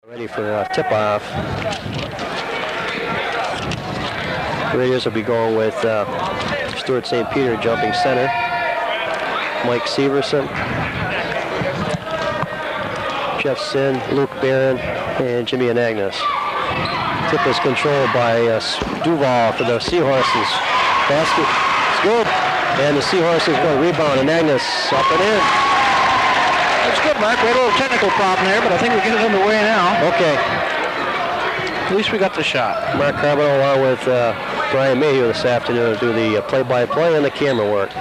Ready for tip-off. Raiders will be going with Stuart St. Peter jumping center, Mike Severson, Jeff Sin, Luke Barron, and Jimmy Anagnos. Tip is controlled by Duval for the Seahorses. Basket is good, and the Seahorses going to rebound. Anagnos up and in. That's good, Mark. We had a little technical problem there, but I think we get it underway now. Okay. At least we got the shot. Mark Carboneau along with Brian Mayhew this afternoon to do the play-by-play and the camera work.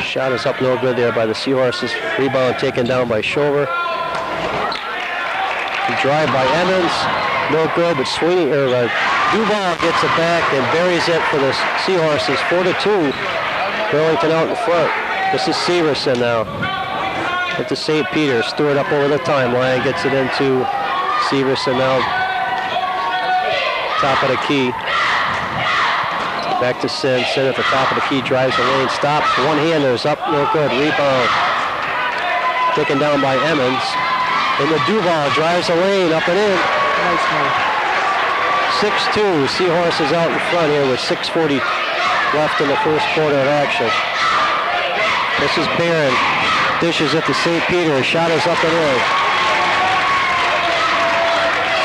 Shot is up no good there by the Seahorses. Rebound taken down by Shover. Drive by Emmons, no good, but Duval gets it back and buries it for the Seahorses. 4-2. Burlington out in front. This is Severson now. At the St. Peter. Stewart up over the timeline. Gets it into Severson now. Top of the key. Back to Sin. Sin at the top of the key. Drives the lane. Stops. One-handers up. No good. Rebound. Taken down by Emmons. And the Duval drives the lane. Up and in. Nice move. 6-2. Seahorses out in front here with 6:40 left in the first quarter of action. This is Barron. Dishes at the St. Peter. Shot is up and in.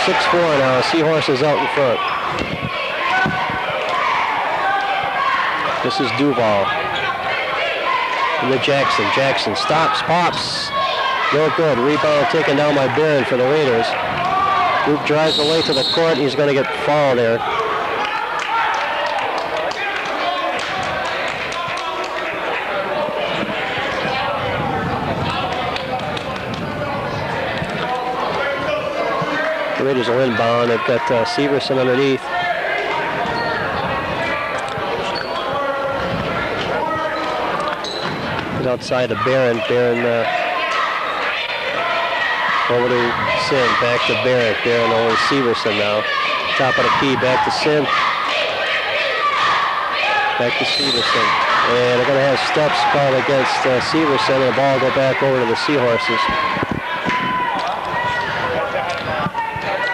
6-4 now. Seahorses out in front. This is Duval. And the Jackson. Jackson stops, pops. No good. Rebound taken down by Barron for the Raiders. Luke drives away to the court. He's going to get fouled there. The Raiders will inbound. They've got Severson underneath. He's outside of Barron. Barron over to Sin. Back to Barron. Barron over to Severson now. Top of the key. Back to Sin. Back to Severson. And they're going to have steps called against Severson. And the ball will go back over to the Seahorses.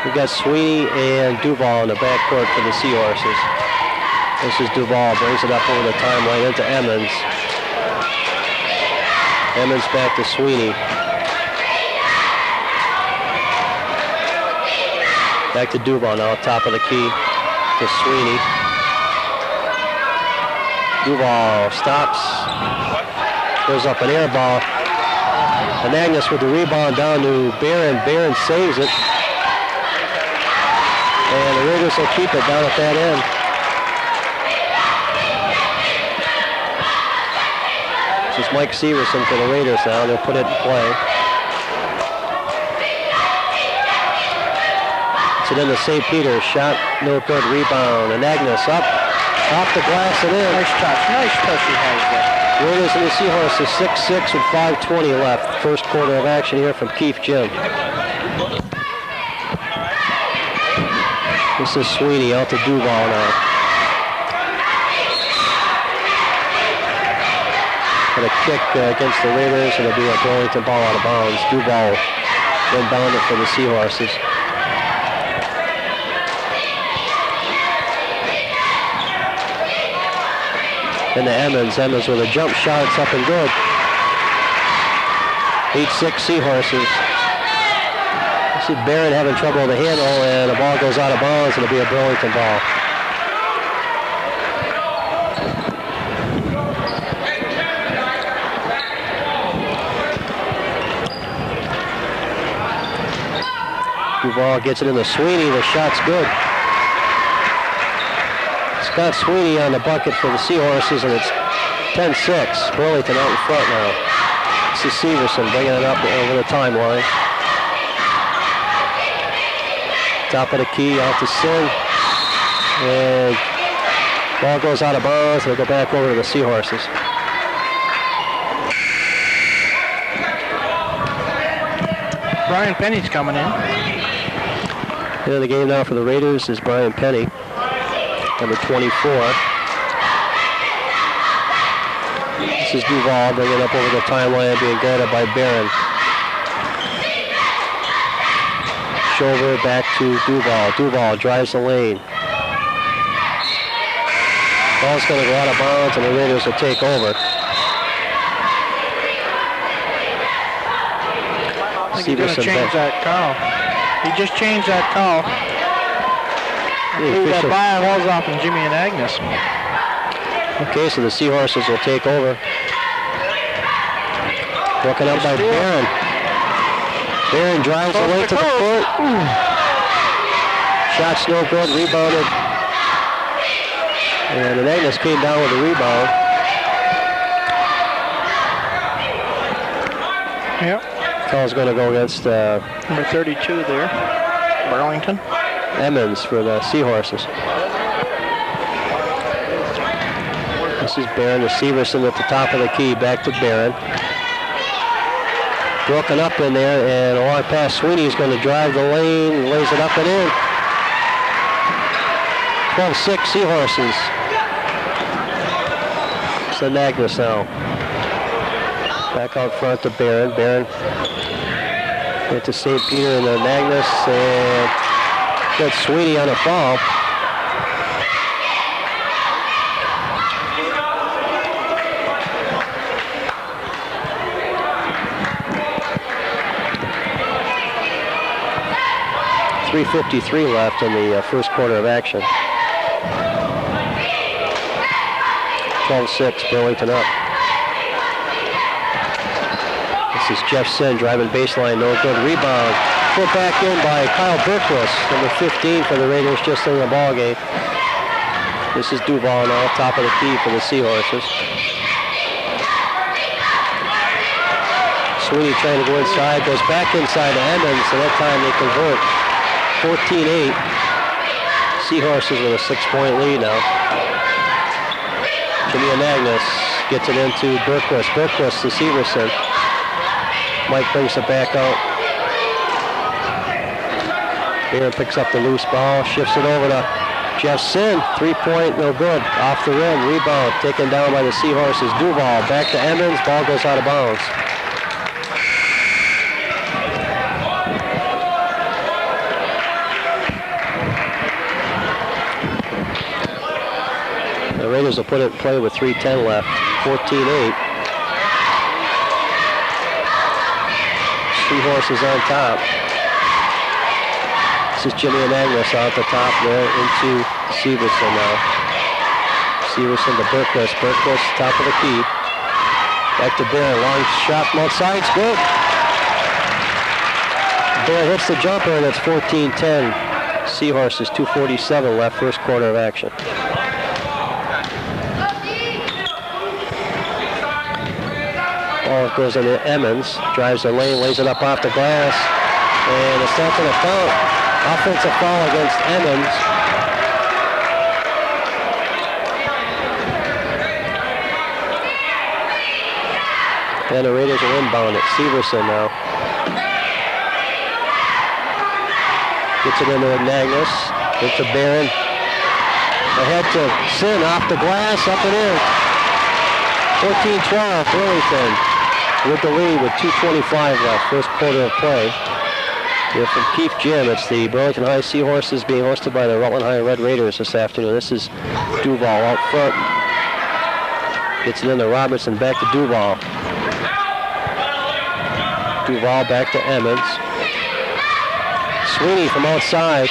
We've got Sweeney and Duval in the backcourt for the Seahorses. This is Duval, brings it up over the timeline into Emmons. Emmons back to Sweeney. Back to Duval now, top of the key to Sweeney. Duval stops. Goes up an air ball. Anagnos with the rebound down to Barron. Barron saves it. And the Raiders will keep it down at that end. This is Mike Severson for the Raiders now. They'll put it in play. It's in the St. Peter. Shot, no good. Rebound. Anagnos up. Off the glass and in. Nice touch. Nice touch he has there. Raiders and the Seahorses 6-6 with 5:20 left. First quarter of action here from Keefe Gym. This is Sweeney out to Duval now. And a kick against the Raiders, and it'll be a Burlington ball out of bounds. Duval inbounded for the Seahorses. And the Emmons with a jump shot. It's up and good. 8-6 Seahorses. See Barron having trouble with the handle, and the ball goes out of bounds, and it'll be a Burlington ball. Duval gets it into Sweeney. The shot's good. Scott Sweeney on the bucket for the Seahorses, and it's 10-6. Burlington out in front now. This is Severson bringing it up over the timeline. Top of the key, out to Sin. And ball goes out of bounds. It'll go back over to the Seahorses. Brian Penny's coming in. In the game now for the Raiders is Brian Penny, number 24. This is Duval bringing up over the timeline, being guarded by Barron. Dish over back to Duval. Duval drives the lane. Ball's going to go out of bounds, and the Raiders will take over. I think he's going to change that call. He just changed that call. That ball was off from Jimmy and Agnes. Okay, so the Seahorses will take over. Broken up by Barron. Barron drives away to the court. Shot's no good, rebounded. And Agnes came down with a rebound. Yep. Call's going to go against number 32 there, Burlington. Emmons for the Seahorses. This is Barron, the Severson at the top of the key, back to Barron. Broken up in there, and a long pass. Sweeney's going to drive the lane, lays it up and in. 12-6 Seahorses. It's the Agnes now. Back out front to Barron. Barron into St. Peter and the Agnes, and got Sweeney on a foul. .353 left in the first quarter of action. 12-6, Burlington up. This is Jeff Sin driving baseline, no good. Rebound, put back in by Kyle Berquist, number 15 for the Raiders, just in the ball game. This is Duval now, top of the key for the Seahorses. Sweeney trying to go inside, goes back inside to Emmons, and that time they convert. 14-8. Seahorses with a 6-point lead now. Jimmy and Agnes gets it into Berquist. Berquist to Severson. Mike brings it back out. Barron picks up the loose ball, shifts it over to Jeff Sin. 3-point, no good. Off the rim, rebound, taken down by the Seahorses. Duval back to Emmons, ball goes out of bounds. The Raiders will put it in play with 3:10 left. 14-8. Seahorses on top. This is Jimmy and Agnes out the top there into Severson now. Severson to Berquist. Berquist, top of the key. Back to Barron. Long shot from outside. It's good. Barron hits the jumper, and it's 14-10. Seahorses, 2:47 left, first quarter of action. Ball goes into Emmons, drives the lane, lays it up off the glass, and it's not going to foul. Offensive foul against Emmons. And the Raiders will inbound it. Severson now. Gets it into Agnes. Into Barron. Ahead to Sin, off the glass, up and in. 14-12, Burlington with the lead with 2:25 left, first quarter of play. Here from Keefe Gym, it's the Burlington High Seahorses being hosted by the Rutland High Red Raiders this afternoon. This is Duval out front. Gets it into Robertson, back to Duval. Duval back to Emmons. Sweeney from outside.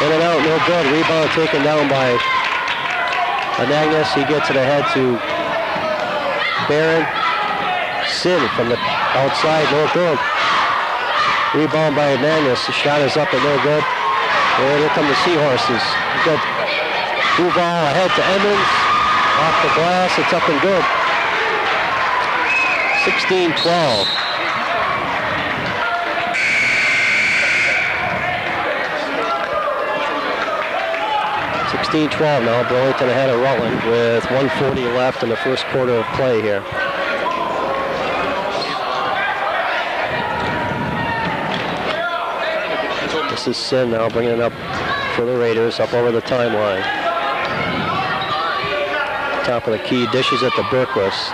In and out, no good. Rebound taken down by Agnes. He gets it ahead to Barron. Sin from the outside, no good. Rebound by Agnes. The shot is up and no good. And here come the Seahorses. We've got Duval ahead to Emmons. Off the glass, it's up and good. 16-12. Now, Burlington ahead of Rutland with 1:40 left in the first quarter of play here. This is Sin now bringing it up for the Raiders, up over the timeline. Top of the key, dishes it to Berquist.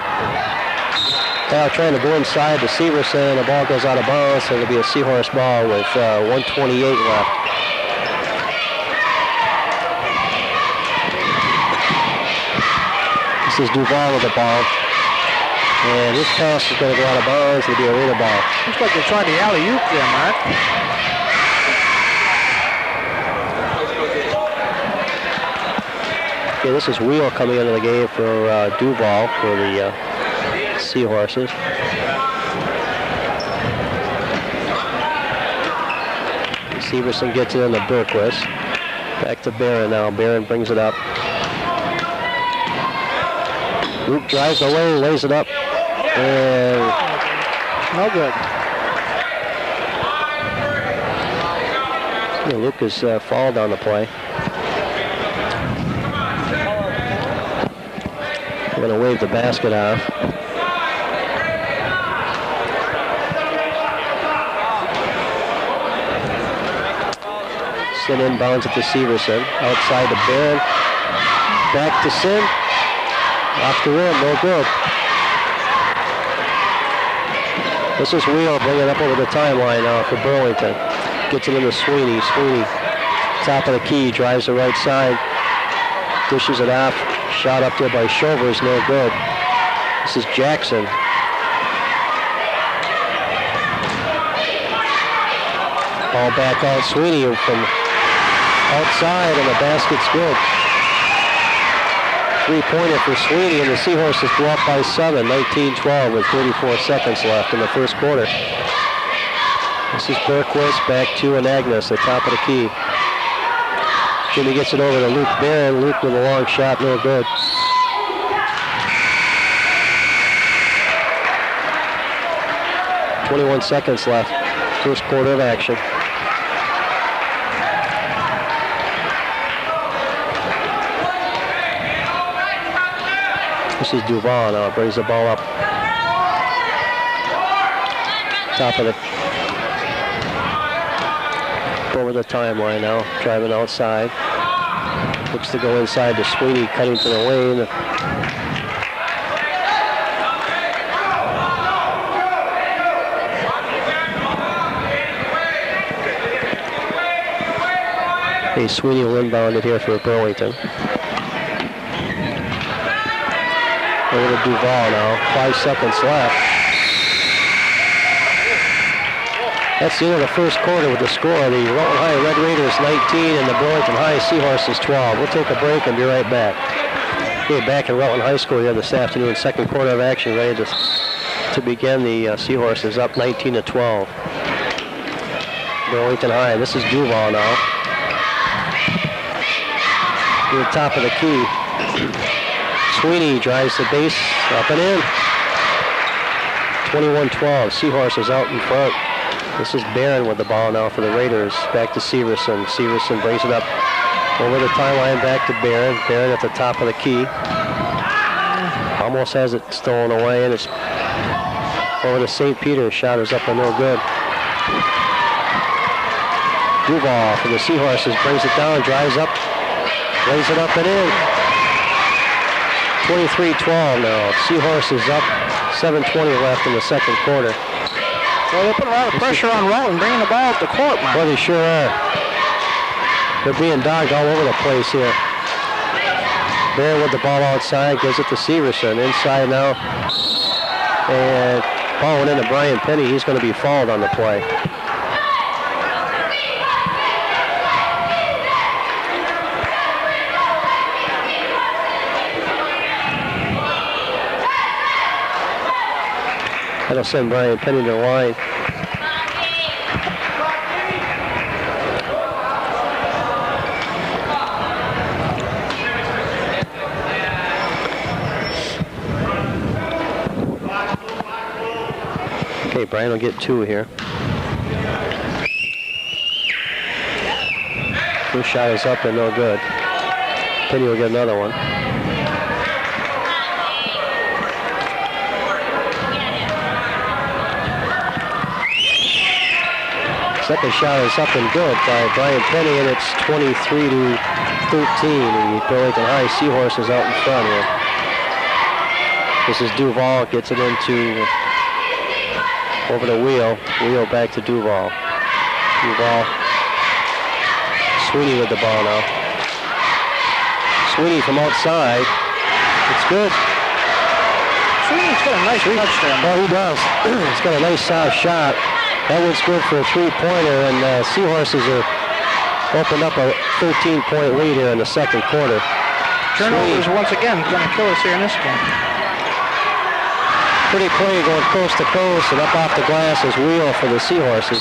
Now trying to go inside to Severson. The ball goes out of bounds, so it'll be a Seahorse ball with 1:28 left. This is Duval with the ball. And this pass is going to go out of bounds. It'll be a Raider ball. Looks like they tried the alley-oop there, Mark. Okay, this is Wheel coming into the game for Duval for the Seahorses. Severson gets it into Berquist. Back to Barron now. Barron brings it up. Luke drives the lane, lays it up, and no good. Yeah, Luke has fouled on the play. We're going to wave the basket off. Sin inbounds it to Severson. Outside to Barron. Back to Sin. Off the rim, no good. This is Wheel bringing it up over the timeline now for Burlington. Gets it into Sweeney. Sweeney, top of the key, drives the right side. Dishes it off. Shot up there by Shovers, no good. This is Jackson. Ball back out, Sweeney from outside, and the basket's good. Three-pointer for Sweeney, and the Seahorses go up by 7, 19-12 with 34 seconds left in the first quarter. This is Berquist back to Anagnos, the top of the key. Jimmy gets it over to Luke Barron. Luke with a long shot, no good. .21 seconds left, first quarter of action. This is Duval now, brings the ball up. Top of the, over the timeline now, driving outside. Looks to go inside to Sweeney, cutting to the lane. Hey, Sweeney will inbound it here for Burlington. Over to Duval now, 5 seconds left. That's the end of the first quarter with the score. The Rutland High Red Raiders 19 and the Burlington High Seahorses 12. We'll take a break and be right back. Okay, back in Rutland High School here this afternoon, second quarter of action, ready to begin. The Seahorses up 19-12. Burlington High, this is Duval now. To the top of the key. Sweeney drives the base, up and in. 21-12, Seahorses out in front. This is Barron with the ball now for the Raiders. Back to Severson. Severson brings it up over the timeline, back to Barron. Barron at the top of the key. Almost has it stolen away, and it's over to St. Peter. Shot is up and no good. Duval for the Seahorses brings it down, drives up, lays it up and in. 23-12 now. Seahorses up, 7:20 left in the second quarter. Well, they put a lot of pressure on Rutland bringing the ball up the court, man. Well, they sure are. They're being dogged all over the place here. Barron with the ball outside, gives it to Severson. Inside now. And ball went into Brian Penny. He's going to be fouled on the play. That'll send Brian Penny to the line. Okay, Brian will get 2 here. First shot is up and no good. Penny will get another one. Second shot is up and good by Brian Penny, and it's 23-13. The Burlington High Seahorses out in front here. This is Duval, gets it into Over to Wheel. Wheel back to Duval. Duval. Sweeney with the ball now. Sweeney from outside. It's good. Sweeney's got a nice touch there. Oh, he does. He's got a nice soft shot. That one's good for a three-pointer, and Seahorses are opened up a 13-point lead here in the second quarter. Turnovers once again going to kill us here in this game. Pretty play going coast to coast and up off the glass is Wheel for the Seahorses.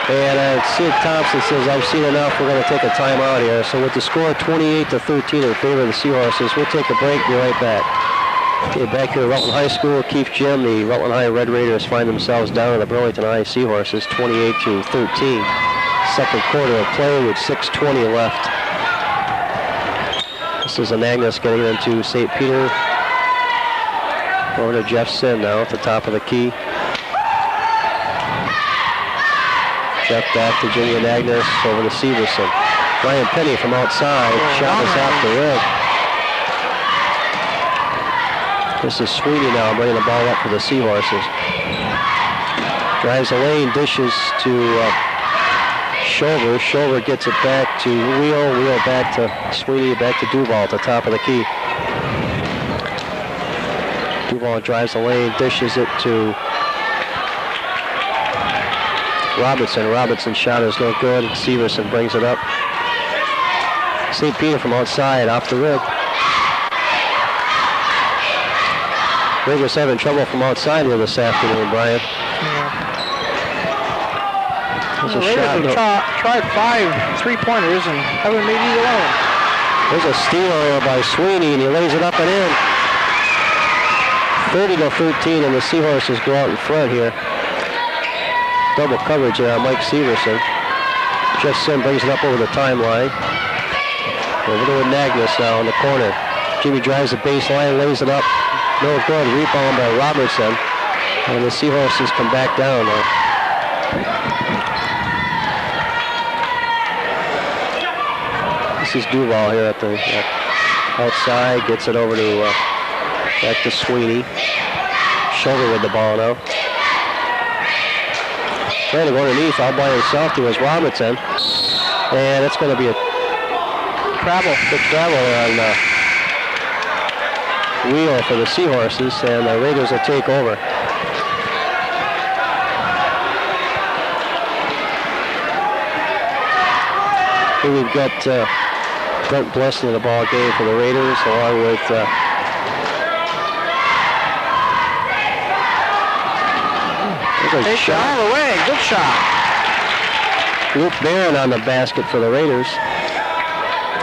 And Sid Thompson says, I've seen enough, we're going to take a timeout here. So with the score 28-13 in favor of the Seahorses, we'll take a break, be right back. Okay, back here at Rutland High School, Keefe Gym, the Rutland High Red Raiders find themselves down in the Burlington High Seahorses, 28-13. Second quarter of play with 6:20 left. This is Anagnos getting into St. Peter. Over to Jeff Sin now at the top of the key. Jeff back to Jimmy Anagnos, over to Severson. Brian Penny from outside, shot is off the rim. This is Sweeney now bringing the ball up for the Seahorses. Drives the lane, dishes to Shover. Shover gets it back to Wheel. Wheel back to Sweeney, back to Duval at the top of the key. Duval drives the lane, dishes it to Robinson. Robinson's shot is no good. Severson brings it up. St. Peter from outside, off the rib. Raiders having trouble from outside here this afternoon, Brian. There's a shot. Tried 5 3-pointers and haven't made either one. There's a steal by Sweeney, and he lays it up and in. 30-13, and the Seahorses go out in front here. Double coverage there on Mike Severson. Jeff Sim brings it up over the timeline. Over to Anagnos now in the corner. Jimmy drives the baseline, lays it up. No good. Rebound by Robertson. And the Seahorses come back down now. This is Duval here at the outside. Gets it over to back to Sweeney. Shoulder with the ball now. Trying to go underneath all by himself. He was Robinson. And it's going to be a big travel on Wheel for the Seahorses, and the Raiders will take over. Here we've got Brent Blessing in the ball game for the Raiders, along with Take shot all the way. Good shot. Luke Barron on the basket for the Raiders,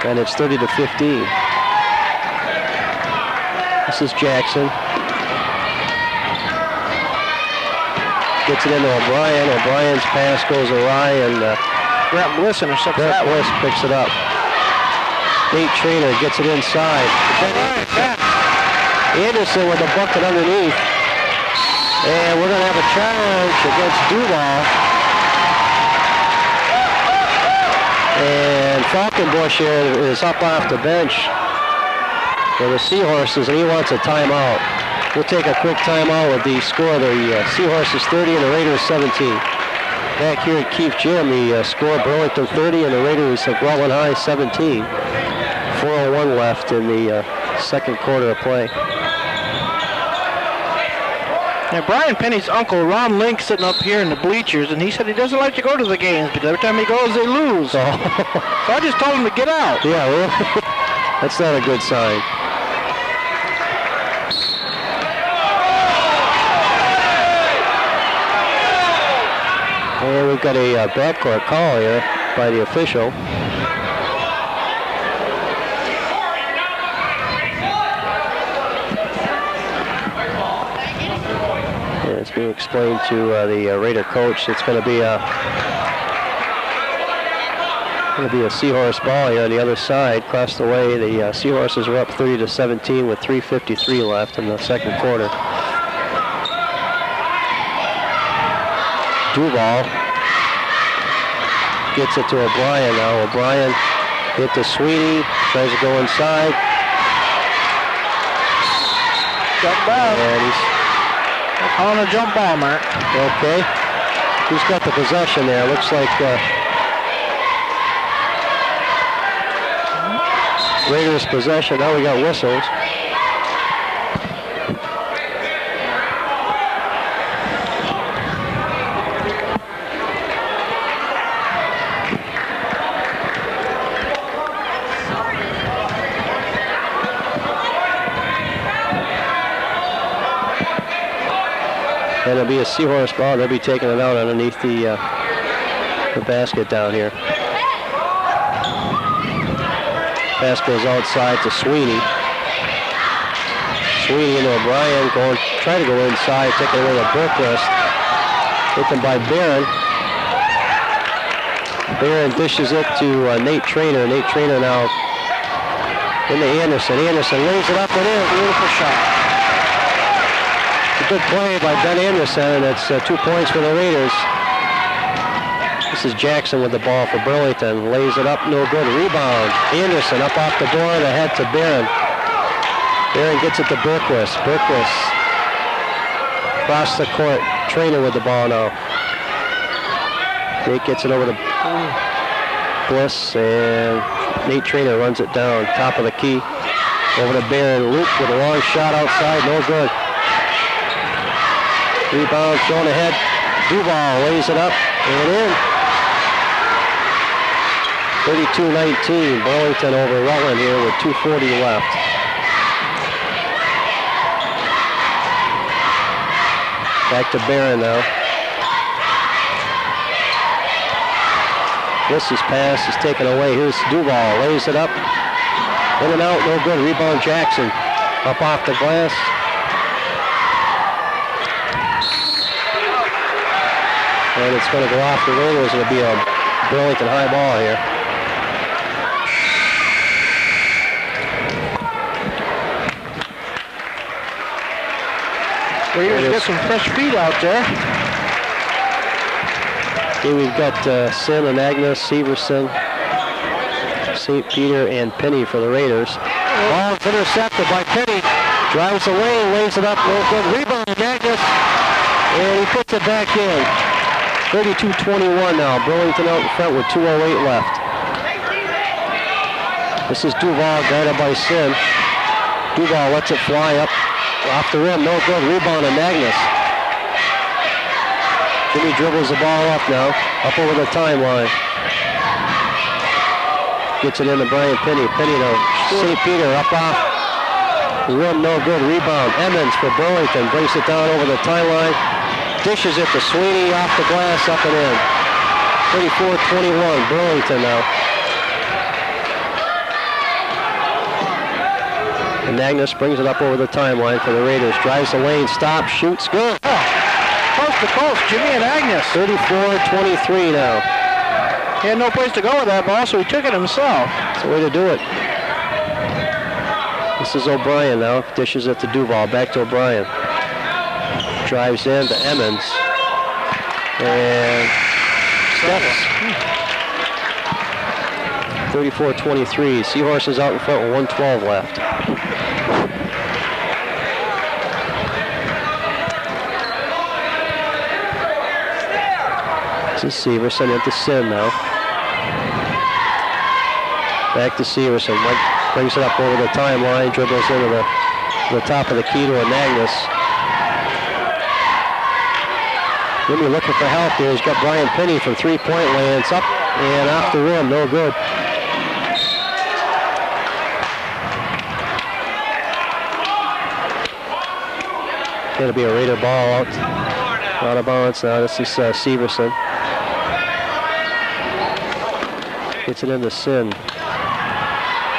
and it's 30-15. This is Jackson. Gets it into O'Brien. O'Brien's pass goes awry, and Brent Bliss intercepts that one. Bliss picks it up. Nate Trainer gets it inside. Anderson with the bucket underneath. And we're going to have a challenge against Duval. And Falkenbush here is up off the bench for the Seahorses, and he wants a timeout. We'll take a quick timeout with the score. The Seahorses 30 and the Raiders 17. Back here at Keefe Gym, the score Burlington 30 and the Raiders of Rutland High 17. 4:01 left in the second quarter of play. Now, Brian Penny's uncle, Ron Link, sitting up here in the bleachers, and he said he doesn't like to go to the games because every time he goes, they lose. So I just told him to get out. Yeah, well, that's not a good sign. And we've got a backcourt call here by the official. And it's being explained to the Raider coach. It's going to be a Seahorse ball here on the other side. Across the way, the Seahorses are up 30-17 with 3:53 left in the second quarter. Duval gets it to O'Brien now. O'Brien hit to Sweeney, tries to go inside. Got back. And On a jump ball, Mark. Okay. Who's got the possession there? Looks like Raiders possession. Now we got whistles. And it'll be a Seahorse ball. They'll be taking it out underneath the basket down here. Pass goes outside to Sweeney. Sweeney into O'Brien, trying to go inside, taking away a Burquist. Taken by Barron. Barron dishes it to Nate Trainer. Nate Trainer now into Anderson. Anderson lays it up and in. Beautiful shot. It's a good play by Ben Anderson, and it's 2 points for the Raiders. This is Jackson with the ball for Burlington. Lays it up, no good. Rebound. Anderson up off the board, ahead to Barron. Barron gets it to Burquist. Burquist across the court. Trainer with the ball now. Nate gets it over to Bliss, and Nate Trainer runs it down. Top of the key. Over to Barron. Luke with a long shot outside, no good. Rebound thrown ahead. Duval lays it up and in. 32-19. Burlington over Rutland here with 2:40 left. Back to Barron now. This pass is taken away. Here's Duval. Lays it up. In and out. No good. Rebound Jackson. Up off the glass. And it's going to go off the Raiders. It'll be a Burlington high ball here. Raiders get some fresh feet out there. Here we've got Sin and Agnes, Severson, St. Peter, and Penny for the Raiders. Ball is intercepted by Penny. Drives the lane, lays it up, no good. Rebound, Agnes. And he puts it back in. 32-21 now. Burlington out in front with 2:08 left. This is Duval guarded by Sin. Duval lets it fly up off the rim. No good. Rebound and Agnes. Jimmy dribbles the ball up now. Up over the timeline. Gets it into Brian Penny. Penny to St. Peter. Up off the rim. No good. Rebound. Emmons for Burlington. Brings it down over the timeline. Dishes it to Sweeney off the glass, up and in. 34-21, Burlington now. And Agnes brings it up over the timeline for the Raiders. Drives the lane, stops, shoots, good. Coast to coast, Jimmy and Agnes. 34-23 now. He had no place to go with that ball, so he took it himself. That's the way to do it. This is O'Brien now. Dishes it to Duval. Back to O'Brien. Drives in to Emmons. And steps. 34-23. Seahorses out in front with 1:12 left. This is Severson into Sin now. Back to Severson. Brings it up over the timeline. Dribbles into the top of the key to Agnes. Jimmy looking for help here. He's got Brian Penny from three-point land. It's up and off the rim. No good. Going to be a Raider ball out of bounds now. This is Severson. Gets it into Sin.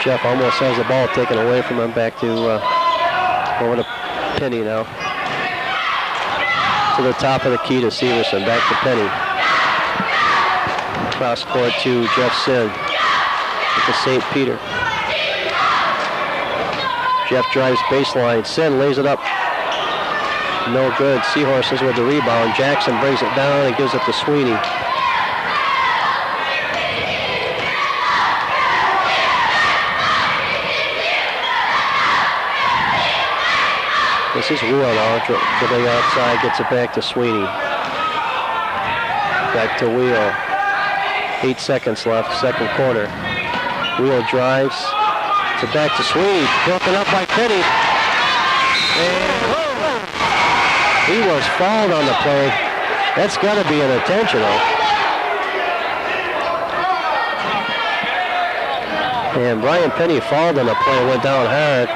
Jeff almost has the ball taken away from him. Back to over to Penny now. To the top of the key to Severson. Back to Penny. Cross court to Jeff Sin. To St. Peter. Jeff drives baseline. Sin lays it up. No good. Seahorses with the rebound. Jackson brings it down and gives it to Sweeney. This is Wheel now, dribbling outside, gets it back to Sweeney. Back to Wheel. 8 seconds left, second quarter. Wheel drives. It's back to Sweeney. Broken up by Penny. And he was fouled on the play. That's got to be an intentional. And Brian Penny fouled on the play, went down hard.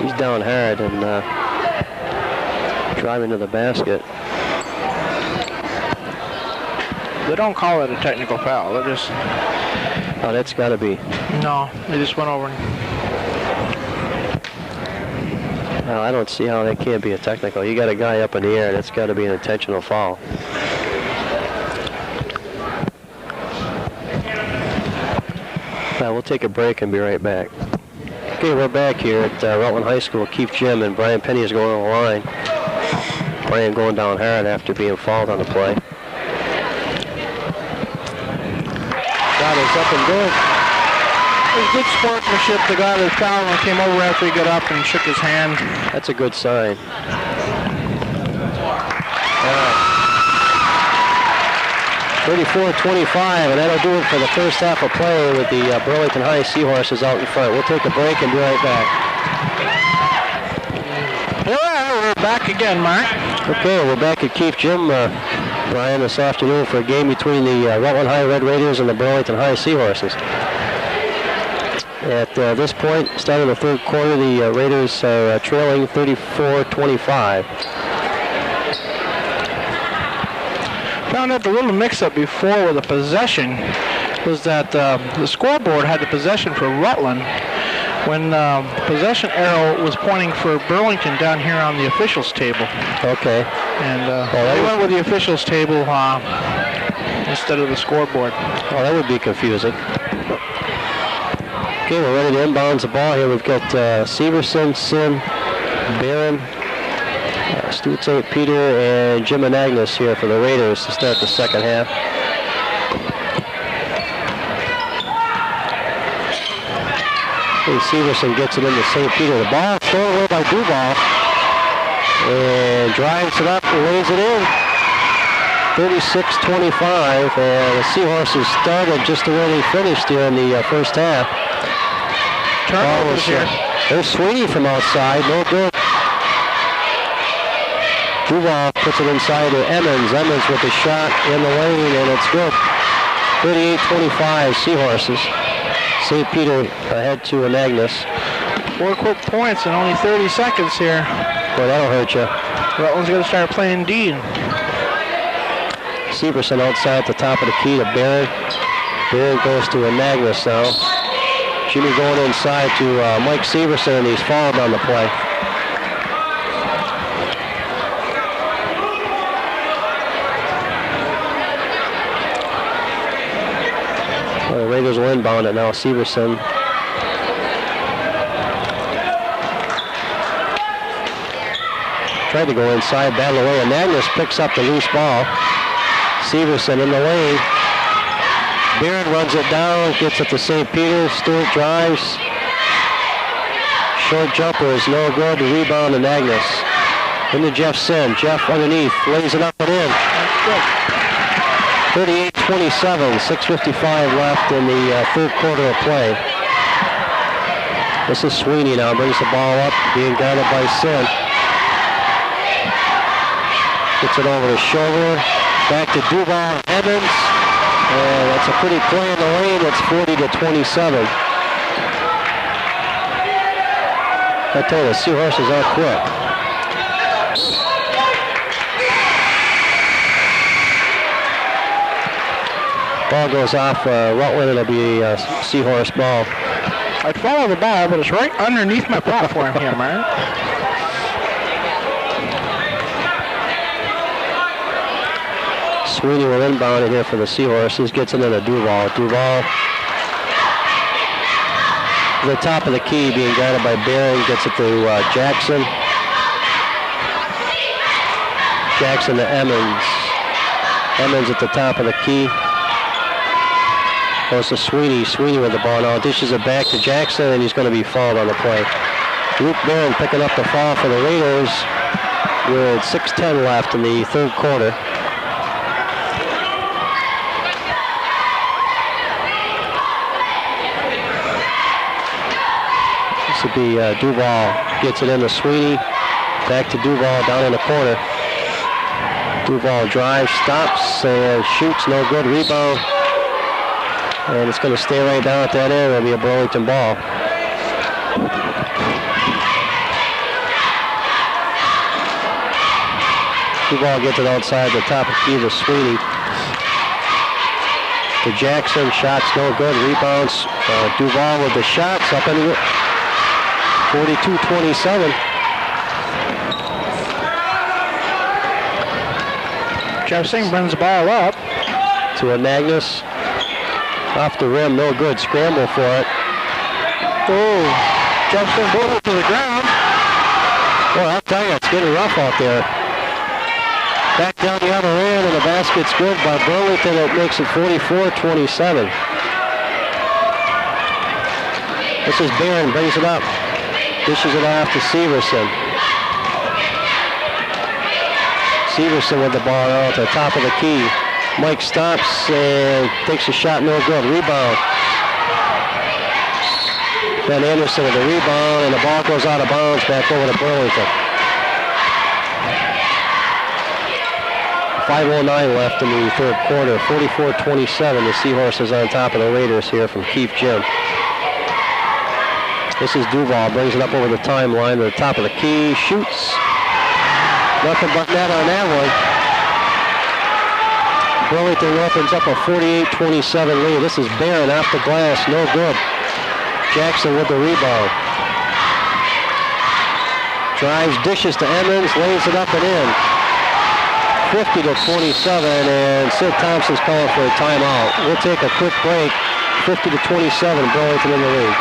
He's down hard and driving to the basket. They don't call it a technical foul. They're just... Oh, that's got to be. No, they just went over. No, I don't see how that can't be a technical. You got a guy up in the air. That's got to be an intentional foul. We'll take a break and be right back. Okay, we're back here at Rutland High School. Keith Jim and Brian Penny is going on the line. Brian going down hard after being fouled on the play. Shot is up and good. It was good sportsmanship. The guy that fouled him came over after he got up and shook his hand. That's a good sign. All right. 34-25, and that'll do it for the first half of play with the Burlington High Seahorses out in front. We'll take a break and be right back. Yeah, we're back again, Mark. Okay, we're back at Keith Gym, Brian, this afternoon for a game between the Rutland High Red Raiders and the Burlington High Seahorses. At this point, starting the third quarter, the Raiders are trailing 34-25. Found out the little mix-up before with the possession was that the scoreboard had the possession for Rutland when the possession arrow was pointing for Burlington down here on the officials table. Okay. And they went with the officials table instead of the scoreboard. Oh, that would be confusing. Okay, we're ready to inbounds the ball here. We've got Severson, Sin, Barron, Stuart St. Peter, and Jim and Agnes here for the Raiders to start the second half. And Severson gets it into St. Peter. The ball thrown away by Duval. And drives it up and lays it in. 36-25. And the Seahorses started just the way they finished here in the first half. Turnovers here. There's Sweeney from outside. No good. Duval puts it inside to Emmons. Emmons with a shot in the lane, and it's good. 38-25 Seahorses. St. Peter ahead to Anagnos. 4 quick points in only 30 seconds here. Boy, that'll hurt you. Rutland's going to start playing D. Severson outside at the top of the key to Barron. Barron goes to Anagnos now. Jimmy going inside to Mike Severson, and he's fouled on the play. Well, the Raiders will inbound it now. Severson. Tried to go inside, battle away, and Magnus picks up the loose ball. Severson in the lane. Barron runs it down, gets it to St. Peter. Stewart drives. Short jumper is no good. The rebound to Magnus. Into Jeff Sin. Jeff underneath, lays it up and in. 38-27, 6:55 left in the third quarter of play. This is Sweeney now, brings the ball up, being guarded by Sin. Gets it over the shoulder, back to Duval, Evans, and that's a pretty play in the lane. It's 40-27. I tell you, the Seahorses are quick. Ball goes off Rutland, it'll be a Seahorse ball. I'd follow the ball, but it's right underneath my platform here, man. Sweeney will inbound it here for the Seahorses. Gets it into Duval. Duval to the top of the key, being guarded by Barron. Gets it to Jackson. Jackson to Emmons. Emmons at the top of the key. Goes to Sweeney. Sweeney with the ball now. Dishes it back to Jackson, and he's going to be fouled on the play. Luke Barron picking up the foul for the Raiders with 6:10 left in the third quarter. This would be Duval. Gets it into Sweeney. Back to Duval down in the corner. Duval drives, stops, and shoots. No good. Rebound. And it's going to stay right down at that end. It'll be a Burlington ball. Duval gets it outside the top of key to Sweeney. To Jackson. Shots no good. Rebounds. Duval with the shots up in the 42-27. Jefferson brings the ball up. To a Magnus. Off the rim, no good. Scramble for it. Oh, Jefferson ball to the ground. Well, I'll tell you, it's getting rough out there. Back down the other end, and the basket's good by Burlington. It makes it 44-27. This is Barron, brings it up. Dishes it off to Severson. Severson with the ball out at the top of the key. Mike stops and takes a shot, no good. Rebound. Ben Anderson with the rebound, and the ball goes out of bounds back over to Burlington. 5:09 left in the third quarter. 44-27. The Seahorses on top of the Raiders here from Keefe Gym. This is Duval. Brings it up over the timeline to the top of the key. Shoots. Nothing but net on that one. Burlington opens up a 48-27 lead. This is Barron off the glass. No good. Jackson with the rebound. Drives, dishes to Emmons, lays it up and in. 50-27, and Sid Thompson's calling for a timeout. We'll take a quick break. 50-27, Burlington in the lead.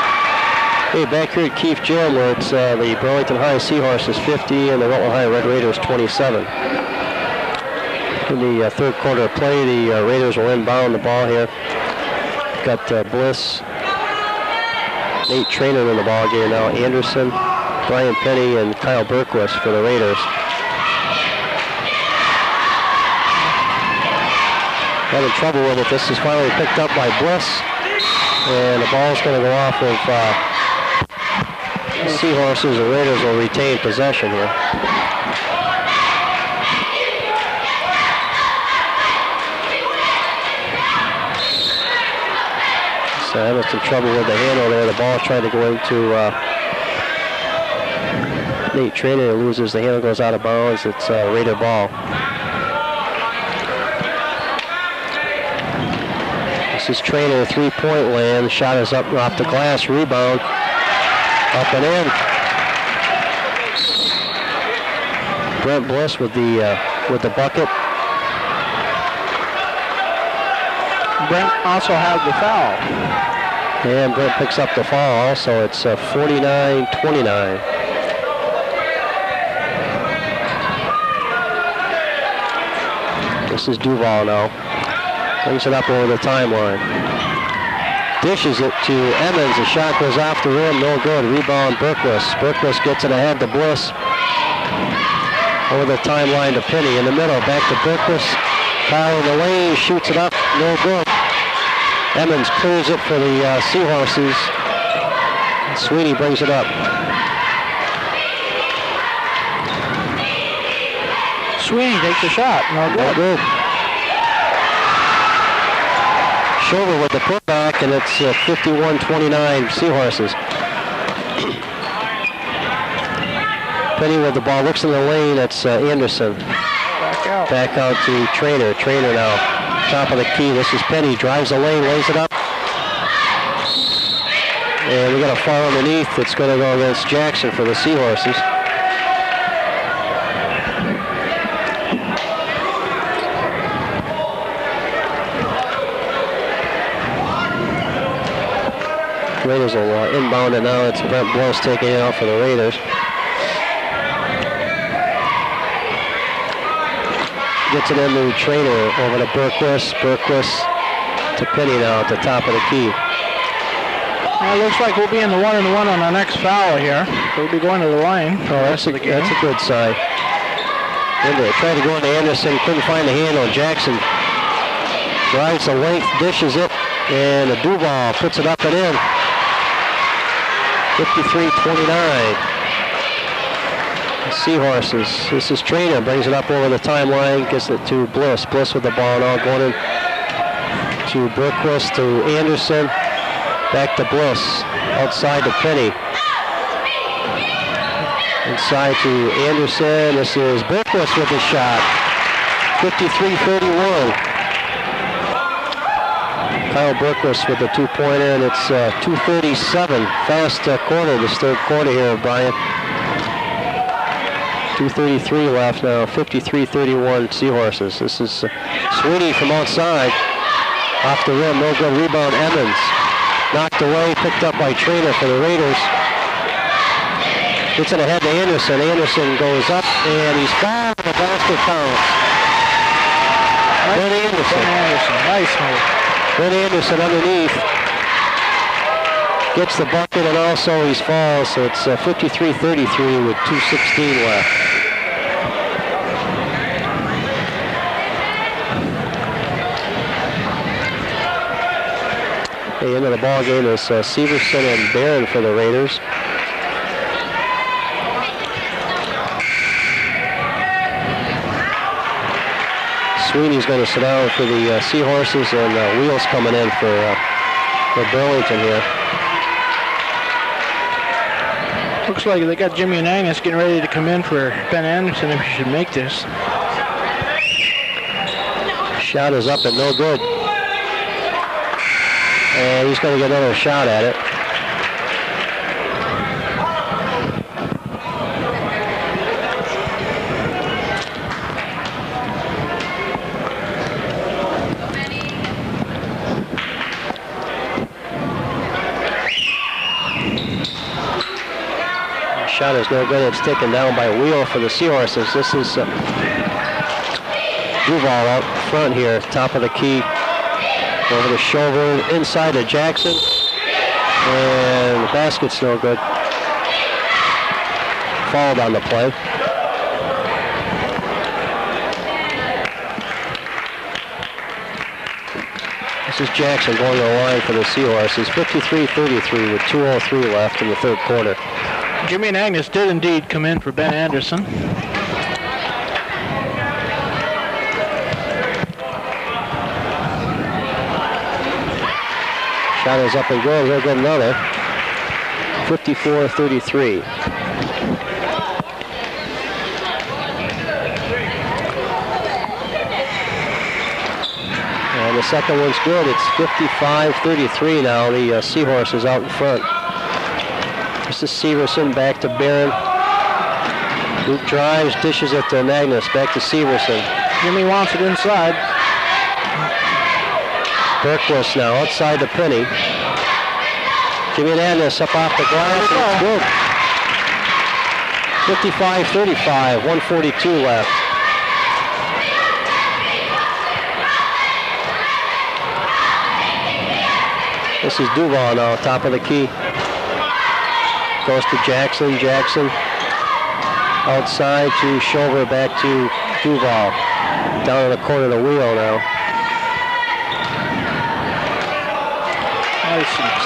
Hey, back here at Keefe Gym, where it's the Burlington High Seahorses 50 and the Rutland High Red Raiders 27. In the third quarter of play, the Raiders will inbound the ball here. Got Bliss, Nate Trainer in the ball game now. Anderson, Brian Penny, and Kyle Berquist for the Raiders. Having trouble with it. This is finally picked up by Bliss, and the ball's going to go off of Seahorses. The Raiders will retain possession here. So having some trouble with the handle there. The ball trying to go into Nate Trainer. Loses the handle, goes out of bounds. It's Raider ball. This is Trainer, three-point land. Shot is up off the glass. Rebound. Up and in. Brent Bliss with the bucket. Brent also had the foul. And Brent picks up the foul also. It's 49-29. This is Duval now. Brings it up over the timeline. Dishes it to Emmons. The shot goes off the rim. No good. Rebound Berquist. Berquist gets it ahead to Bliss. Over the timeline to Penny in the middle. Back to Berquist. Kyle in the lane. Shoots it up. No good. Emmons clears it for the Seahorses. Sweeney brings it up. Sweeney takes a shot. No good. No good. Shoulder with the putback, and it's 51-29 Seahorses. Penny with the ball. Looks in the lane. That's Anderson. Back out to Trainer. Trainer now. Top of the key. This is Penny. Drives the lane, lays it up. And we got a foul underneath. It's going to go against Jackson for the Seahorses. Raiders will inbound it now. It's Brent Bliss taking it out for the Raiders. Gets it into Trainer over to Berquist. Berquist to Penny now at the top of the key. Well, it looks like we'll be in the 1-and-1 on our next foul here. We'll be going to the line. Oh, that's a good sign. Then they tried to go into Anderson, couldn't find the handle. Jackson drives the length, dishes it, and the Duval puts it up and in. 53-29. Seahorses. This is Trainer, brings it up over the timeline, gets it to Bliss. Bliss with the ball now, going in to Berquist, to Anderson, back to Bliss, outside to Penny. Inside to Anderson. This is Berquist with the shot. 53-31. Kyle Berquist with the two-pointer, and it's 2:37. Fast quarter, this third quarter here, Brian. 2:33 left now. 53-31 Seahorses. This is Sweeney from outside. Off the rim, no good. Rebound, Emmons. Knocked away, picked up by Trainer for the Raiders. Gets it ahead to Anderson. Anderson goes up, and he's fouled. The basket counts. Ben Anderson. Nice move. Ben Anderson underneath. Gets the bucket, and also he's fouled, so it's 53-33 with 2:16 left. The end of the ball game is Severson and Barron for the Raiders. Sweeney's going to sit down for the Seahorses, and Wheels coming in for Burlington here. Looks like they got Jimmy and Agnes getting ready to come in for Ben Anderson if he should make this. Shot is up and no good. And he's going to get another shot at it. Shot is no good. It's taken down by Wheel for the Seahorses. This is Duval out front here, top of the key. Over the shoulder, inside to Jackson. And the basket's no good. Fouled on the play. This is Jackson going to the line for the Seahorses. 53-33 with 2:03 left in the third quarter. Jimmy and Agnes did indeed come in for Ben Anderson. Shot is up and good. He'll get another. 54-33. And the second one's good. It's 55-33 now. The Seahorses out in front. This is Severson back to Barron. Luke drives, dishes it to Magnus. Back to Severson. Jimmy wants it inside. Berquist now outside to Penny. Jimmy Hernandez up off the glass, and it's good. 55-35, 1:42 left. This is Duval now, top of the key. Goes to Jackson. Jackson outside to Shover, back to Duval. Down in the corner of the wheel now.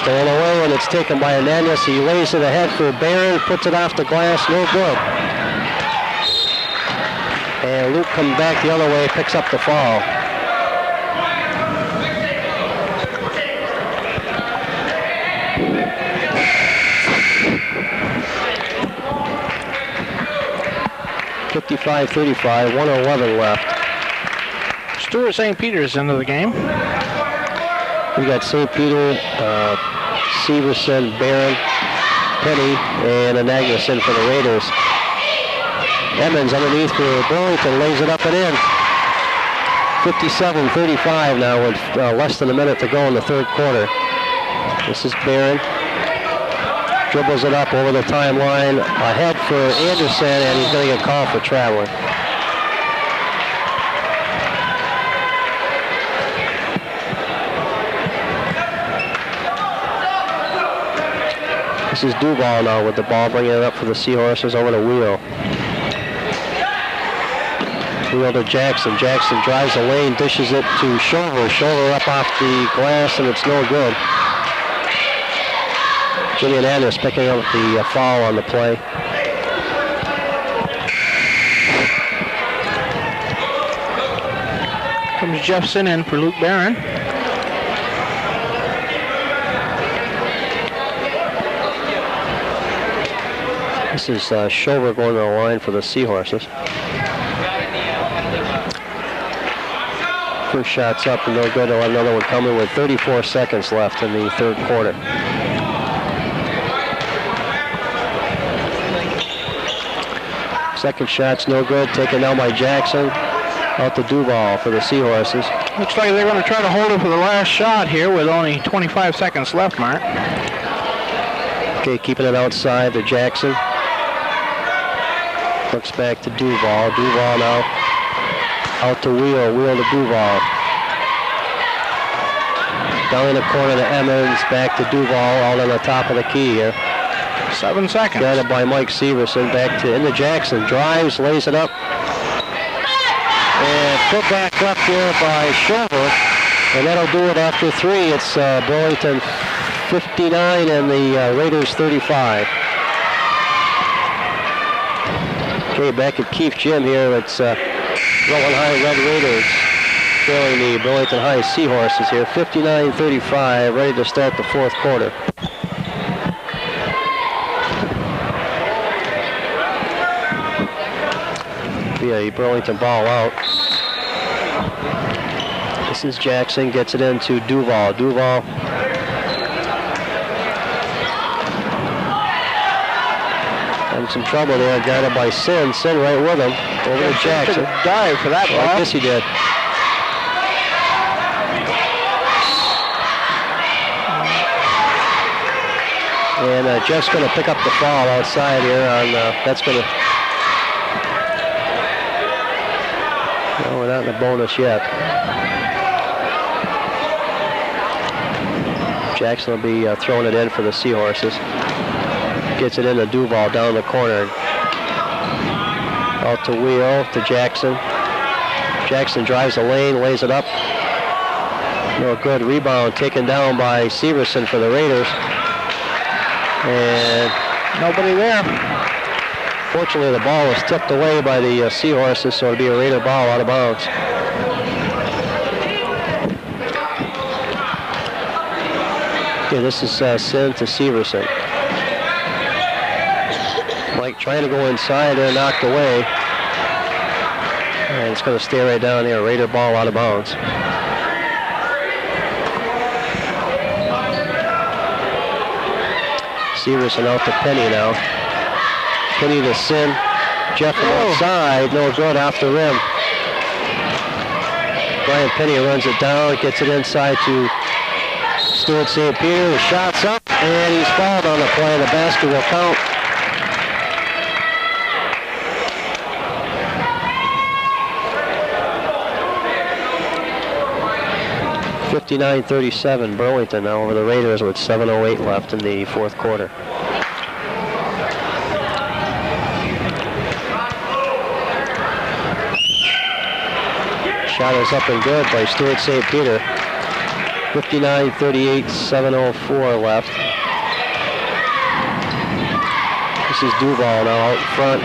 Stolen away, and it's taken by Hernandez. He lays it ahead for Barron, puts it off the glass, no good. And Luke comes back the other way, picks up the foul. (55-35), 1:11 left. Stuart St. Peter's into the game. We got St. Peter, Severson, Barron, Penny, and Anagnos in for the Raiders. Emmons underneath for Burlington, lays it up and in. 57-35 now with less than a minute to go in the third quarter. This is Barron. Dribbles it up over the timeline, ahead for Anderson, and he's going to get called for traveling. This is Duval now with the ball, bringing it up for the Seahorses over to Wheel. Wheel to Jackson. Jackson drives the lane, dishes it to Shover. Shover up off the glass, and it's no good. Jimmy Hernandez picking up the foul on the play. Comes Jeffson in for Luke Barron. This is Shover going to the line for the Seahorses. First shot's up and no good. They'll have another one coming with 34 seconds left in the third quarter. Second shot's no good. Taken down by Jackson. Out to Duval for the Seahorses. Looks like they're going to try to hold it for the last shot here with only 25 seconds left, Mark. Okay, keeping it outside to Jackson. Looks back to Duval. Duval now out to Wheel. Wheel to Duval. Down in the corner to Emmons. Back to Duval out on the top of the key here. 7 seconds. Guarded by Mike Severson. Back to into Jackson. Drives, lays it up. And put back left here by Shover. And that'll do it after 3. It's Burlington 59 and the Raiders 35. Okay, back at Keefe Gym here. It's Rutland High Red Raiders trailing the Burlington High Seahorses here. 59-35, ready to start the fourth quarter. Be a Burlington ball out. This is Jackson, gets it into Duval. Duval having some trouble there, guarded by Sin. Sin right with him. Over to Jackson. Dive for that ball. I guess he did. And Jeff's going to pick up the foul outside here on, that's going to, no, we're not in the bonus yet. Jackson will be throwing it in for the Seahorses. Gets it into Duval down the corner. Out to Wheel, to Jackson. Jackson drives the lane, lays it up. No good. Rebound taken down by Severson for the Raiders. And nobody there. Fortunately, the ball was tipped away by the Seahorses, so it'll be a Raider ball out of bounds. Okay, this is Sin to Severson. Mike trying to go inside and knocked away. And it's going to stay right down there. Raider ball out of bounds. Severson out to Penny now. Penny to Sin. Jeff outside. No good off the rim. Brian Penny runs it down. Gets it inside to Stuart St. Peter. The shot's up. And he's fouled on the play. The basket will count. 59-37, Burlington now over the Raiders with 7:08 left in the fourth quarter. Shot is up and good by Stuart St. Peter. 59-38, 7:04 left. This is Duval now out in front.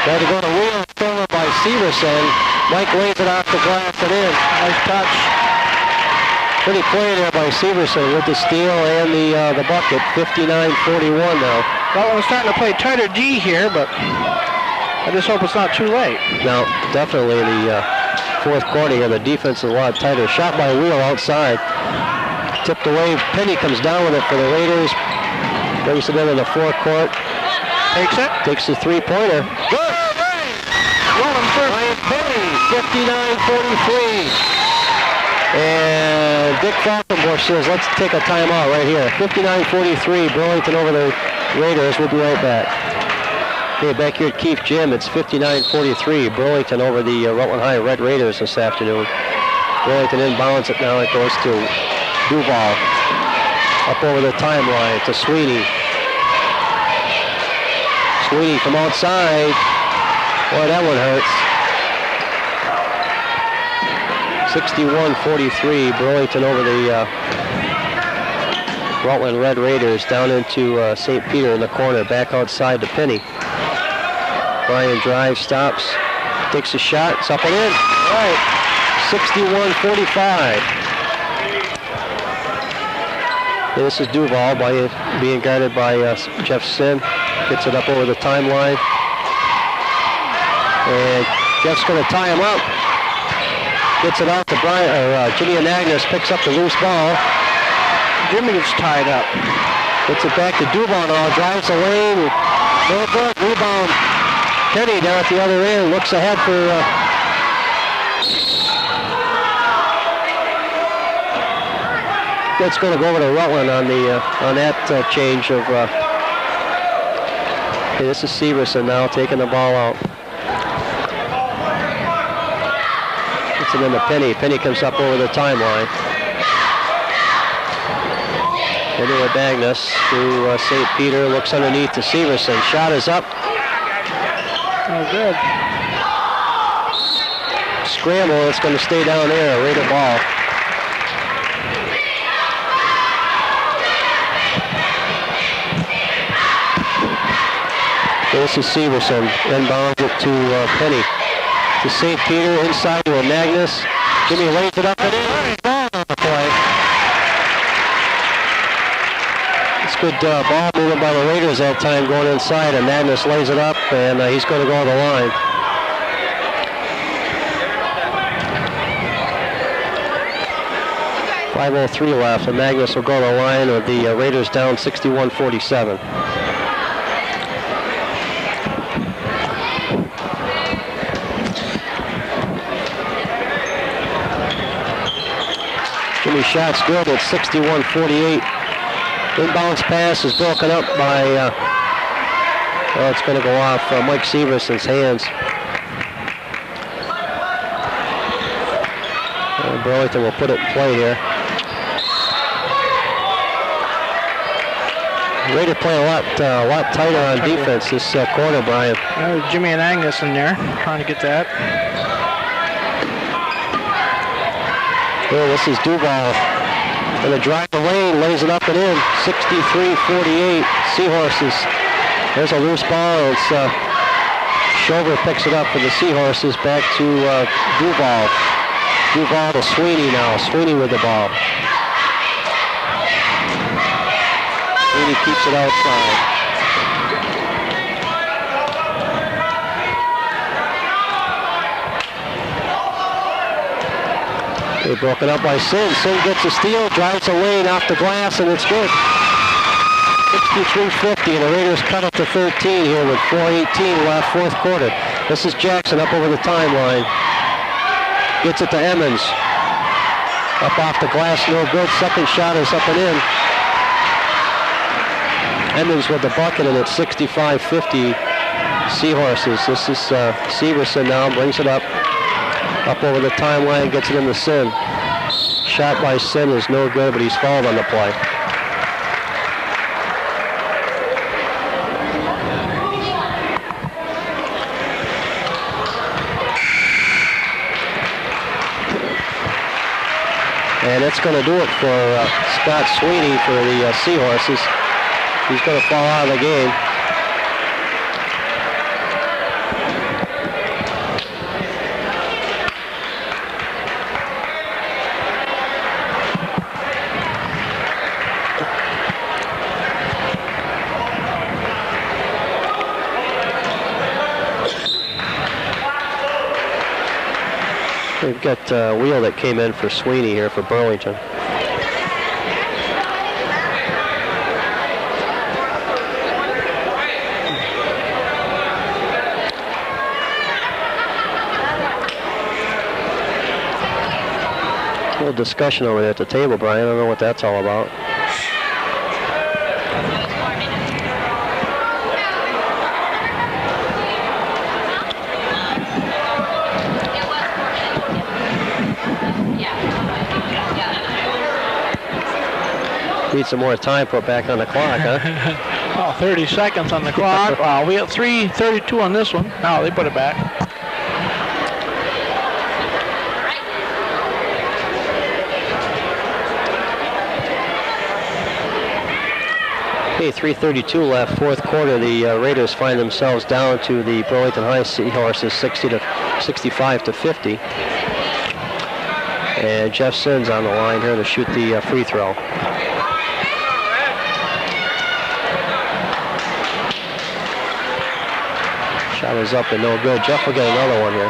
Tried to go to Wheel, over by Severson. Mike lays it off the glass and in. Nice touch. Pretty play there by Severson with the steal and the bucket. 59-41 now. Well, we're starting to play tighter D here, but I just hope it's not too late. Now, definitely the fourth quarter here, the defense is a lot tighter. Shot by Wheel outside. Tipped away. Penny comes down with it for the Raiders. Brings it into the forecourt. Takes it. Takes the three-pointer. Good! Ryan Penny, 59-43. And Dick Falkenbush says, let's take a timeout right here. 59-43, Burlington over the Raiders. We'll be right back. Okay, back here at Keefe Gym, it's 59-43. Burlington over the Rutland High Red Raiders this afternoon. Burlington inbounds it now. It goes to Duval. Up over the timeline to Sweeney. Sweeney from outside. Boy, that one hurts. 61-43, Burlington over the Rutland Red Raiders down into St. Peter in the corner, back outside to Penny. Brian drives, stops, takes a shot, it's up and in. All right, 61-45. And this is Duval being guarded by Jeff Sin. Gets it up over the timeline. And Jeff's going to tie him up. Gets it out to Brian, Jimmy Anagnos picks up the loose ball. Jimmy gets tied up. Gets it back to Duval now, drives the lane. No good, rebound. Kenny down at the other end, looks ahead for that's going to go over to Rutland on that change of. Okay, this is Severson now taking the ball out. Gets it into Penny. Penny comes up over the timeline. Into Anagnos to St. Peter. Looks underneath to Severson. Shot is up. Oh, good. Scramble. It's going to stay down there. Raider ball. This is Severson, inbounds it to Penny. To St. Peter, inside to Anagnos. Jimmy lays it up and in. Ball on the play. It's good ball movement by the Raiders that time going inside. Anagnos lays it up and he's going to go to the line. .503 left. Anagnos will go to the line with the Raiders down 61-47. Jimmy's shot's good at 61-48. Inbounds pass is broken up by, well, it's going to go off Mike Severson's hands. Burlington will put it in play here. Raider playing a lot tighter on defense this quarter, Brian. Jimmy Anagnos in there, trying to get that. Well, this is Duval. Going to drive the lane, lays it up and in. 63-48. Seahorses. There's a loose ball. It's Shover picks it up for the Seahorses. Back to Duval. Duval to Sweeney now. Sweeney with the ball. Sweeney keeps it outside. They're broken up by Sin. Sin gets a steal, drives a lane off the glass, and it's good. 63-50, and the Raiders cut it to 13 here with 4:18 left, fourth quarter. This is Jackson up over the timeline. Gets it to Emmons. Up off the glass, no good. Second shot is up and in. Emmons with the bucket, and it's 65-50 Seahorses. This is Severson now, brings it up over the timeline, gets it into Sin. Shot by Sin is no good, but he's fouled on the play. And that's going to do it for Scott Sweeney for the Seahorses. He's going to fall out of the game. We've got Wheel that came in for Sweeney here for Burlington. A little discussion over there at the table, Brian. I don't know what that's all about. Need some more time put back on the clock, huh? Oh, 30 seconds on the clock. Wow, we got 3:32 on this one. Now they put it back. Okay, 3:32 left, fourth quarter. The Raiders find themselves down to the Burlington High Seahorses, 65 to 50. And Jeff Sinn's on the line here to shoot the free throw. Shot is up and no good. Jeff will get another one here.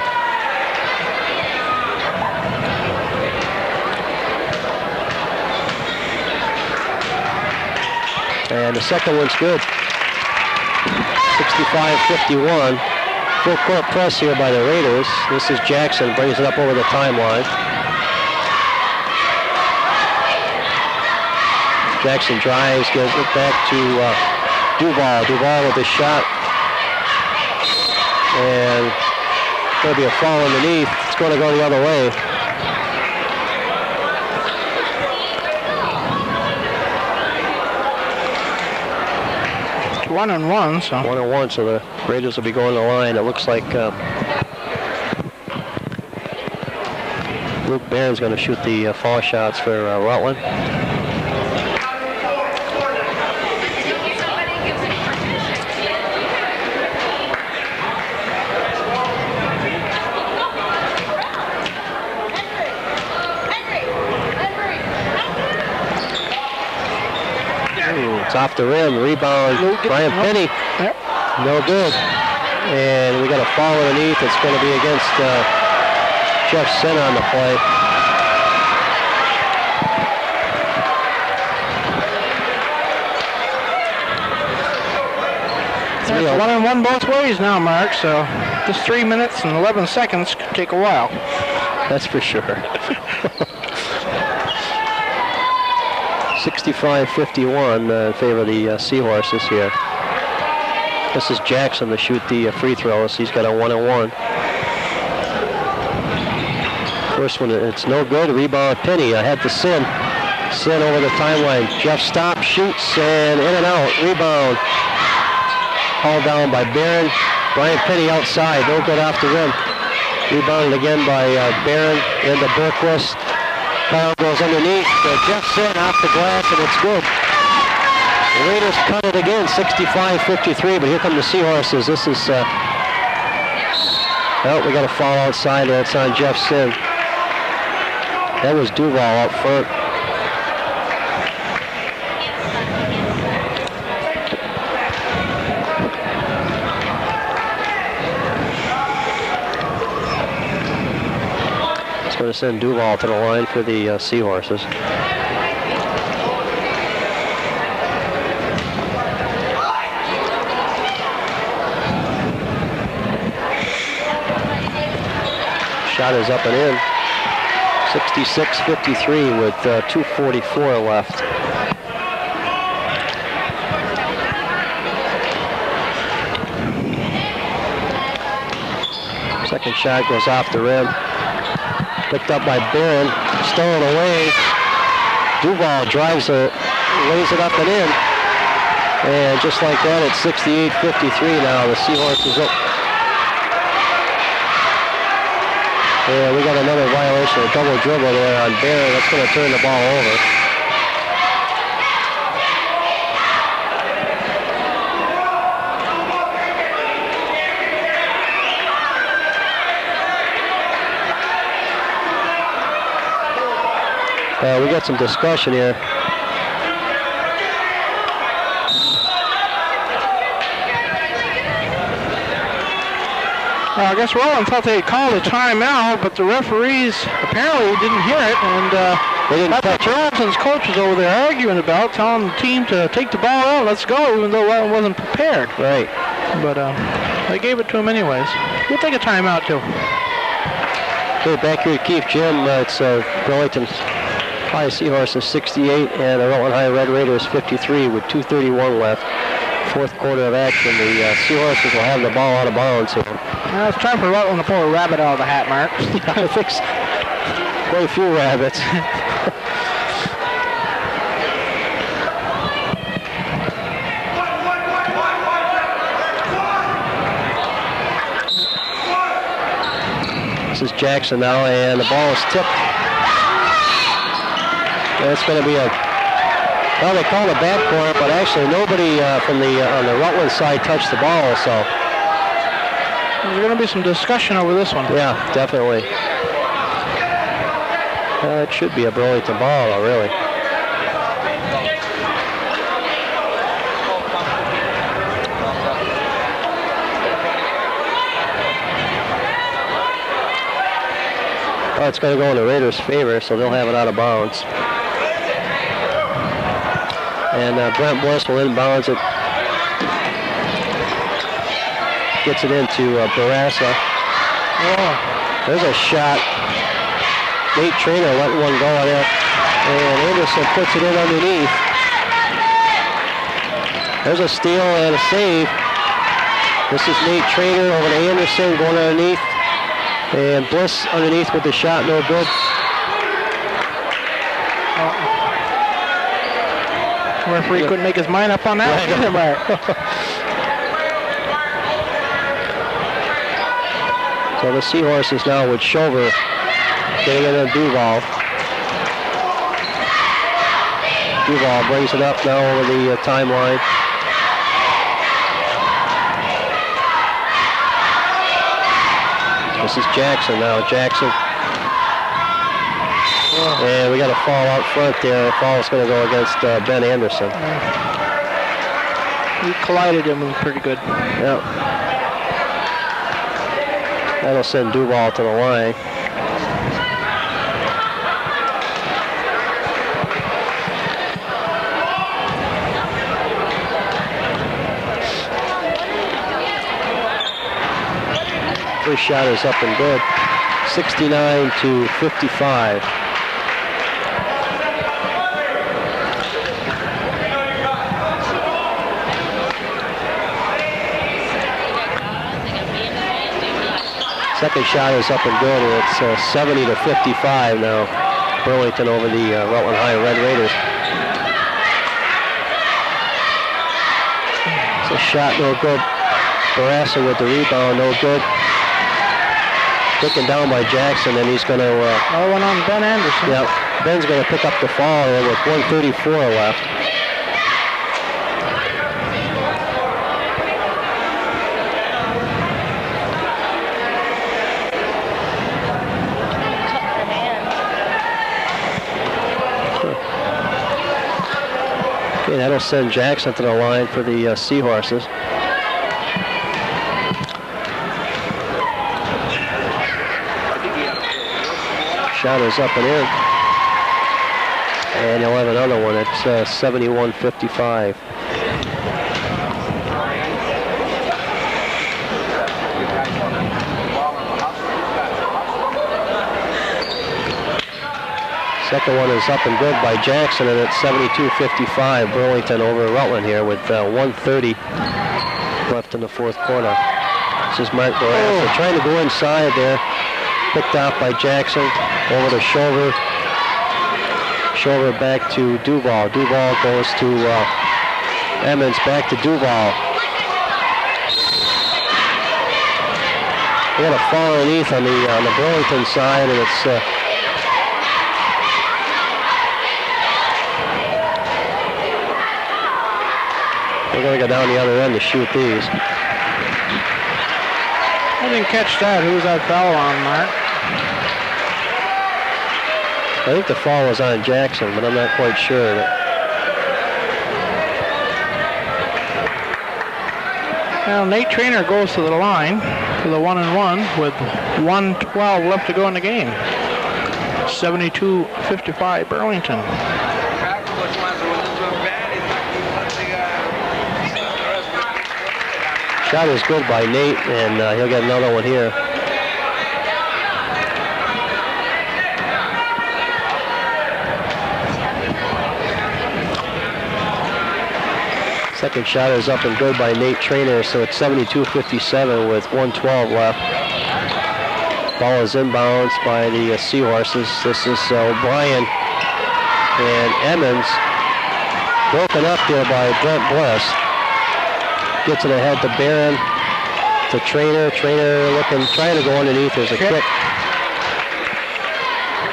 And the second one's good. 65-51. Full court press here by the Raiders. This is Jackson, brings it up over the timeline. Jackson drives, gives it back to Duval. Duval with a shot. And there'll be a foul underneath. It's going to go the other way. It's 1-1, so. 1-1, so the Raiders will be going to the line. It looks like Luke Barron's going to shoot the foul shots for Rutland. It's off the rim, rebound, Brian Penny, no good. And we got a foul underneath. It's going to be against Jeff Sinn on the play. It's 1-1 both ways now, Mark, so just 3 minutes and 11 seconds could take a while. That's for sure. 65-51 in favor of the Seahorses here. This is Jackson to shoot the free throws. He's got a 1-1. First one, it's no good. Rebound, Penny ahead to Sinn. Sinn over the timeline. Jeff stops, shoots, and in and out. Rebound. Hauled down by Barron. Brian Penny outside. No good off the rim. Rebounded again by Barron into Berquist. Foul goes underneath. Jeff Sinn off the glass, and it's good. The Raiders cut it again, 65-53, but here come the Seahorses. This is, oh, we got a foul outside there. It's on Jeff Sinn. That was Duval up front. Going to send Duval to the line for the Seahorses. Shot is up and in. 66-53 with 2:44 left. Second shot goes off the rim. Picked up by Barron, stolen away. Duval drives it, lays it up and in. And just like that, it's 68-53 now. The Seahorses up. Yeah, we got another violation, a double dribble there on Barron. That's going to turn the ball over. We got some discussion here. I guess Roland thought they called a timeout, but the referees apparently didn't hear it, and that's what Charleston's coach was over there arguing about, telling the team to take the ball out, let's go, even though Roland wasn't prepared. Right. But they gave it to him anyways. We'll take a timeout too. Okay, back here at Keefe Gym, it's Burlington High Seahorses 68 and the Rutland High Red Raiders 53 with 2:31 left. Fourth quarter of action. The Seahorses will have the ball out of bounds here. It's time for Rutland to pull a rabbit out of the hat, Mark. I think so. Quite a few rabbits. This is Jackson now, and the ball is tipped. And it's going to be well, they call it a backcourt, but actually nobody from on the Rutland side touched the ball, so. There's going to be some discussion over this one. Yeah, definitely. It should be a Burlington ball, though, really. Oh, it's going to go in the Raiders' favor, so they'll have it out of bounds. And Brent Bliss will inbounds it. Gets it into Barassa. Oh, there's a shot. Nate Trainer let one go on it. And Anderson puts it in underneath. There's a steal and a save. This is Nate Trainer over to Anderson going underneath. And Bliss underneath with the shot, no good. Referee couldn't make his mind up on that either, Mark. So the Seahorses now with Shover getting it on Duval. Duval brings it up now over the timeline. This is Jackson now. Jackson. And we got a foul out front there. The foul is going to go against Ben Anderson. He collided him pretty good. Yep. That'll send Duval to the line. First shot is up and good. 69-55. Second shot is up and good, and it's 70-55 now. Burlington over the Rutland High Red Raiders. It's a shot, no good. Barassa with the rebound, no good. Taken down by Jackson, and he's going to... Another one on Ben Anderson. Yeah, Ben's going to pick up the foul here with 1:34 left. Okay, that'll send Jackson to the line for the Seahorses. Shot is up and in. And he'll have another one. It's 71-55. Second one is up and good by Jackson, and it's 72-55. Burlington over Rutland here with 1:30 left in the fourth quarter. This is Mark Barassa trying to go inside there. Picked off by Jackson. Over to Shover. Shover back to Duval. Duval goes to Emmons. Back to Duval. We got a fall underneath on the Burlington side, and it's we're going to go down the other end to shoot these. I didn't catch that. Who was that foul on, Mark? I think the foul was on Jackson, but I'm not quite sure. Well, Nate Trainer goes to the line for the 1-and-1 with 1:12 left to go in the game. 72-55 Burlington. Shot is good by Nate, and he'll get another one here. Second shot is up and good by Nate Trainer, so it's 72-57 with 1:12 left. Ball is inbounds by the Seahorses. This is O'Brien and Emmons. Broken up here by Brent Bliss. Gets it ahead to Barron, to Trainer. Trainer trying to go underneath. There's a kick.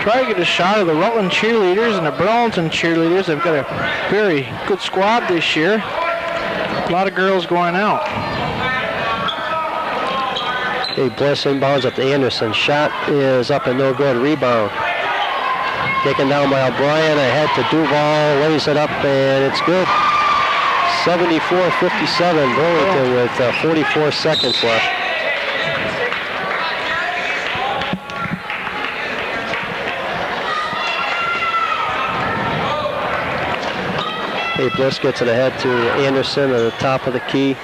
try to get a shot of the Rutland cheerleaders and the Burlington cheerleaders. They've got a very good squad this year. A lot of girls going out. Hey, Bliss inbounds at the Anderson. Shot is up and no good. Rebound. Taken down by O'Brien. Ahead to Duval. Lays it up and it's good. 74-57. Burlington with 44 seconds left. Hey, Bliss gets it ahead to Anderson at the top of the key.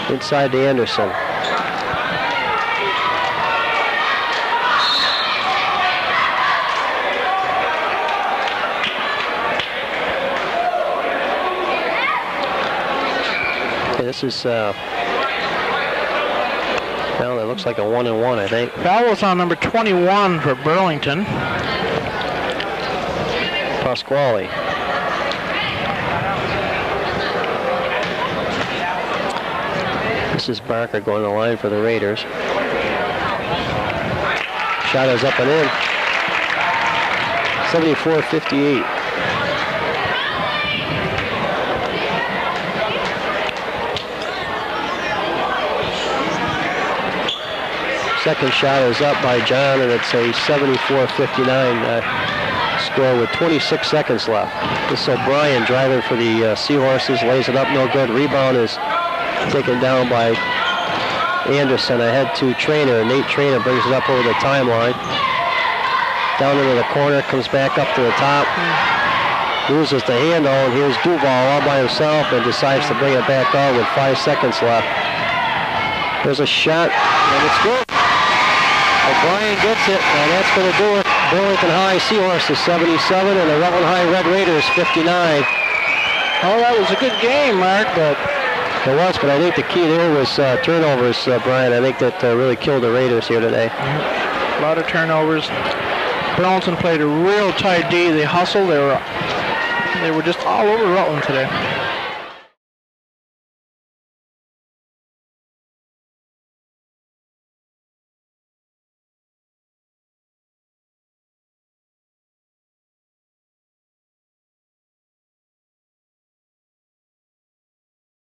Inside to Anderson. Okay, this is, well, it looks like a 1-and-1, I think. Foul was on number 21 for Burlington. Pasquale. This is Barker going to the line for the Raiders. Shot is up and in. 74-58. Second shot is up by John, and it's a 74-59 score with 26 seconds left. This is O'Brien driving for the Seahorses, lays it up, no good. Rebound is taken down by Anderson. Ahead to Trainer. Nate Trainer brings it up over the timeline. Down into the corner, comes back up to the top. Loses the handle, and here's Duval all by himself and decides to bring it back on with 5 seconds left. There's a shot, and it's good. O'Brien gets it, and that's going to do it. Burlington High Seahorses 77, and the Rutland High Red Raiders 59. Oh, that was a good game, Mark, but it was, but I think the key there was turnovers, Brian. I think that really killed the Raiders here today. A lot of turnovers. Burlington played a real tight D. They hustled. They were just all over Rutland today.